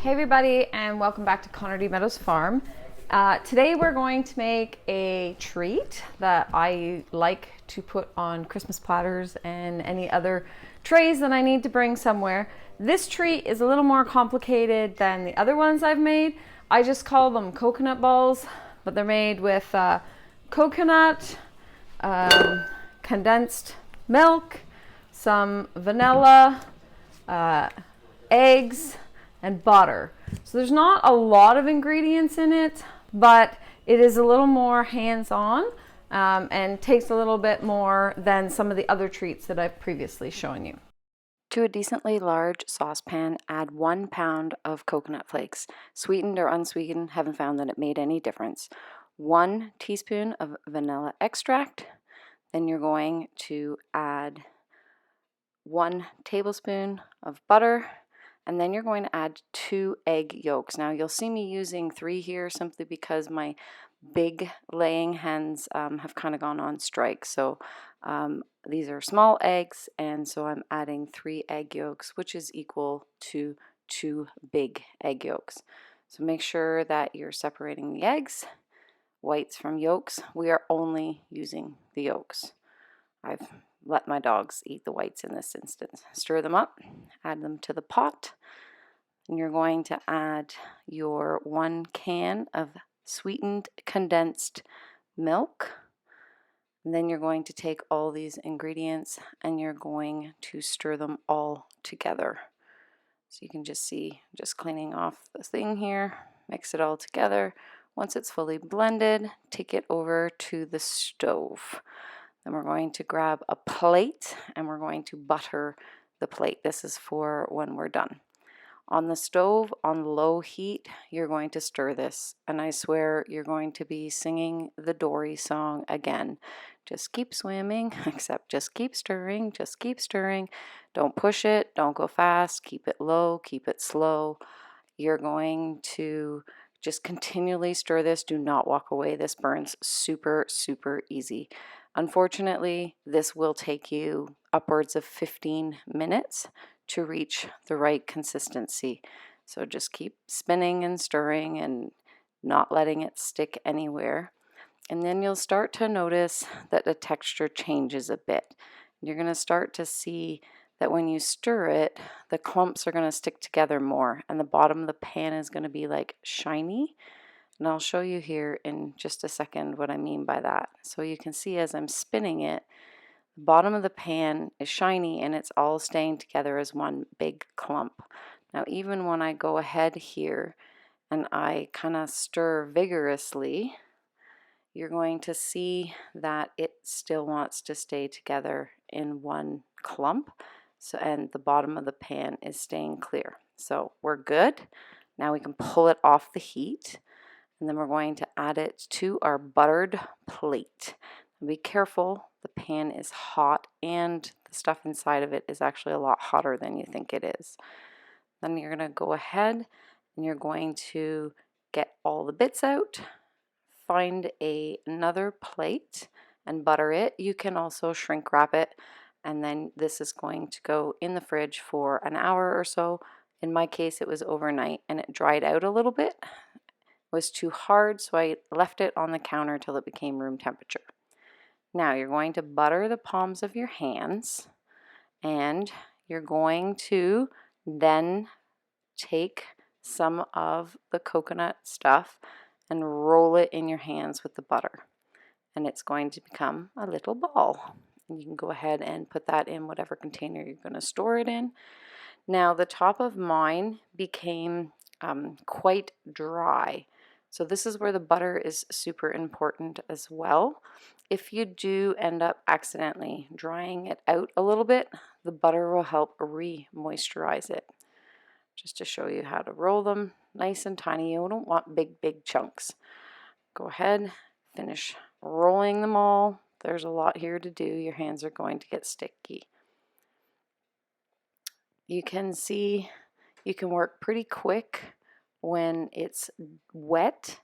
Hey everybody, and welcome back to Connerty Meadows Farm. Today we're going to make a treat that I like to put on Christmas platters and any other trays that I need to bring somewhere. This treat is a little more complicated than the other ones I've made. I just call them coconut balls, but they're made with coconut, condensed milk, some vanilla, eggs, and butter. So there's not a lot of ingredients in it, but it is a little more hands-on and takes a little bit more than some of the other treats that I've previously shown you. To a decently large saucepan, add 1 pound of coconut flakes. Sweetened or unsweetened, haven't found that it made any difference. 1 teaspoon of vanilla extract. Then you're going to add 1 tablespoon of butter. And then you're going to add 2 egg yolks. Now you'll see me using 3 here simply because my big laying hens have kind of gone on strike. So these are small eggs, and so I'm adding 3 egg yolks, which is equal to 2 big egg yolks. So make sure that you're separating the eggs, whites from yolks. We are only using the yolks. I've let my dogs eat the whites in this instance. Stir them up, add them to the pot, and you're going to add your 1 can of sweetened condensed milk. And then you're going to take all these ingredients and you're going to stir them all together. So you can just see, just cleaning off the thing here, mix it all together. Once it's fully blended, take it over to the stove. Then we're going to grab a plate and we're going to butter the plate. This is for when we're done. On the stove, on low heat, you're going to stir this. And I swear you're going to be singing the Dory song again. Just keep swimming, except just keep stirring, just keep stirring. Don't push it, don't go fast, keep it low, keep it slow. You're going to just continually stir this. Do not walk away. This burns super, super easy. Unfortunately, this will take you upwards of 15 minutes to reach the right consistency. So just keep spinning and stirring and not letting it stick anywhere. And then you'll start to notice that the texture changes a bit. You're going to start to see that when you stir it, the clumps are going to stick together more and the bottom of the pan is going to be like shiny. And I'll show you here in just a second what I mean by that. So you can see as I'm spinning it, the bottom of the pan is shiny and it's all staying together as one big clump. Now even when I go ahead here and I kind of stir vigorously, you're going to see that it still wants to stay together in one clump. So, and the bottom of the pan is staying clear. So we're good. Now we can pull it off the heat. And then we're going to add it to our buttered plate. Be careful, the pan is hot and the stuff inside of it is actually a lot hotter than you think it is. Then you're going to go ahead and you're going to get all the bits out, find another plate and butter it. You can also shrink wrap it, and then this is going to go in the fridge for an hour or so. In my case, it was overnight and it dried out a little bit. Was too hard, so I left it on the counter till it became room temperature. Now you're going to butter the palms of your hands and you're going to then take some of the coconut stuff and roll it in your hands with the butter, and it's going to become a little ball. And you can go ahead and put that in whatever container you're going to store it in. Now the top of mine became quite dry. So this is where the butter is super important as well. If you do end up accidentally drying it out a little bit, the butter will help re-moisturize it. Just to show you how to roll them nice and tiny. You don't want big, big chunks. Go ahead, finish rolling them all. There's a lot here to do. Your hands are going to get sticky. You can see you can work pretty quick when it's wet,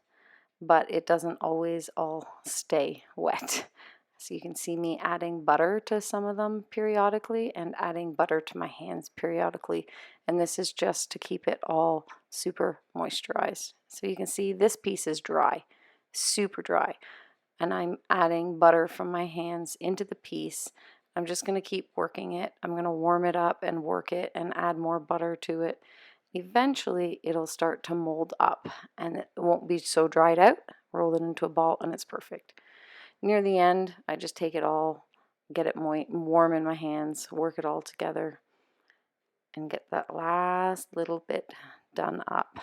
but it doesn't always all stay wet. So you can see me adding butter to some of them periodically and adding butter to my hands periodically and this is just to keep it all super moisturized. So you can see this piece is dry, super dry, and I'm adding butter from my hands into the piece. I'm just going to keep working it. I'm going to warm it up and work it and add more butter to it. Eventually it'll start to mold up and it won't be so dried out. Roll it into a ball and it's perfect. Near the end, I just take it all, get it warm in my hands, work it all together, and get that last little bit done up.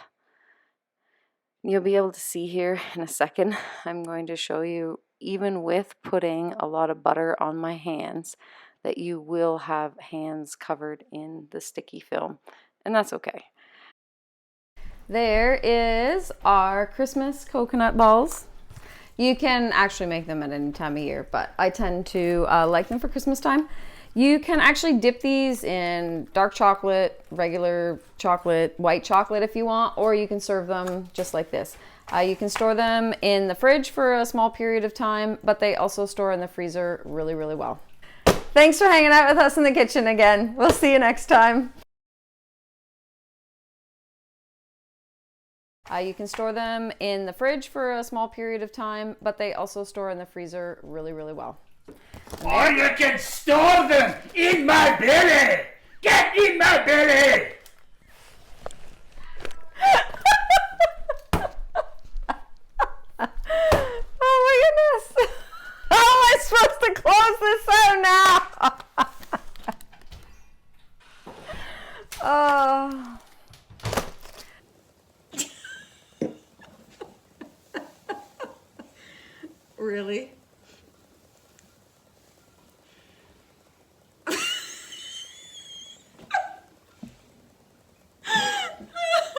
You'll be able to see here in a second, I'm going to show you, even with putting a lot of butter on my hands, that you will have hands covered in the sticky film, and that's okay. There is our Christmas coconut balls. You can actually make them at any time of year, but I tend to like them for Christmas time. You can actually dip these in dark chocolate, regular chocolate, white chocolate if you want, or you can serve them just like this. You can store them in the fridge for a small period of time, but they also store in the freezer really, really well. Thanks for hanging out with us in the kitchen again. We'll see you next time. You can store them in the fridge for a small period of time, but they also store in the freezer really, really well. Or you can store them in my belly! Get in my belly! Oh my goodness! How am I supposed to close this out now? Oh. Really?